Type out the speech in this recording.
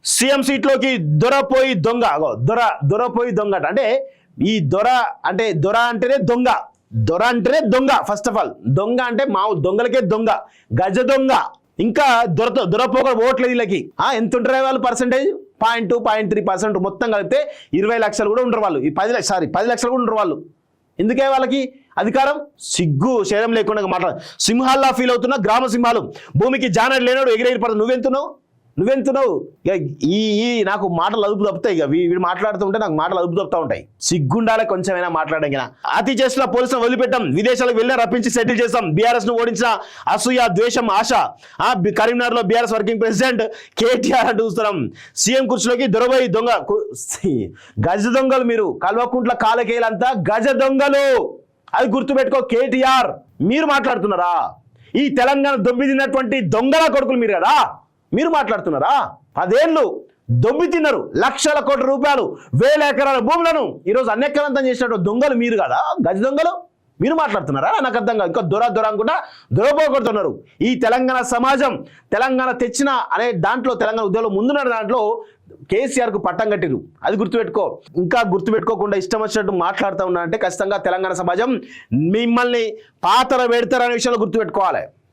CM సీట్లోకి దొరపోయి దొంగ దొరపోయి దొంగ అంటే ఈ దొర అంటేనే దొంగ, దొర అంటేనే దొంగ. ఫస్ట్ ఆఫ్ ఆల్ దొంగ అంటే మా దొంగలకే దొంగ, గజ దొంగ. ఇంకా దొరపోక ఓట్లేదు వీళ్ళకి. ఎంత ఉంటారు వాళ్ళు పర్సెంటేజ్? 0.3% మొత్తం కలిపితే 20 లక్షలు కూడా ఉండరు వాళ్ళు. ఈ 10 లక్షలు కూడా ఉండరు వాళ్ళు. ఎందుకే వాళ్ళకి అధికారం? సిగ్గు శైలం లేకుండా మాట్లాడ. సింహాల్లా ఫీల్ అవుతున్నా గ్రామ సింహాలు, భూమికి జానడు లేనాడు ఎగిరెగిరి పడదు. నువ్వెంతున్నావు ఈ నాకు మాటలు అదుపు తప్పుతాయి. ఇక వీడు మాట్లాడుతూ ఉంటే నాకు మాటలు అదుపు తప్పుతూ ఉంటాయి. సిగ్గుండాలే కొంచెమైనా మాట్లాడడానికి. అతి చేస్తున్న పోలీసులను వదిలిపెట్టాం, విదేశాలకు వెళ్ళినా రప్పించి సెటిల్ చేస్తాం. బీఆర్ఎస్ ను ఓడించిన అసూయ, ద్వేషం, ఆశ. కరీంనగర్ లో బీఆర్ఎస్ వర్కింగ్ ప్రెసిడెంట్ కేటీఆర్ అంటూ చూస్తున్నాం. సీఎం కుర్చీలోకి దొరబోయి దొంగ, గజ దొంగలు మీరు. కల్వకుంట్ల కాలకేలంతా గజ దొంగలు, అది గుర్తుపెట్టుకో కేటీఆర్. మీరు మాట్లాడుతున్నారా? ఈ తెలంగాణ దొబ్బి తిన్నటువంటి దొంగల కొడుకులు మీరు కదా, మీరు మాట్లాడుతున్నారా? 10 ఏళ్ళు దొబ్బి తిన్నారు, లక్షల కోట్ల రూపాయలు, 1000 ఎకరాల భూములను ఈరోజు అన్యక్రమంతం చేసినట్టు దొంగలు మీరు కదా, గజ దొంగలు. మీరు మాట్లాడుతున్నారా? నాకు అర్థం కాదు. ఇంకా దొర అనుకుంటా దొరపోగొడుతున్నారు. ఈ తెలంగాణ సమాజం, తెలంగాణ తెచ్చిన అనే దాంట్లో, తెలంగాణ ఉద్యోగంలో ముందున్న దాంట్లో కేసీఆర్కు పట్టం కట్టిరు. అది గుర్తుపెట్టుకో. ఇంకా గుర్తుపెట్టుకోకుండా ఇష్టం వచ్చినట్టు మాట్లాడుతూ ఉన్నా అంటే ఖచ్చితంగా తెలంగాణ సమాజం మిమ్మల్ని పాతర పెడతారనే విషయంలో గుర్తుపెట్టుకోవాలి.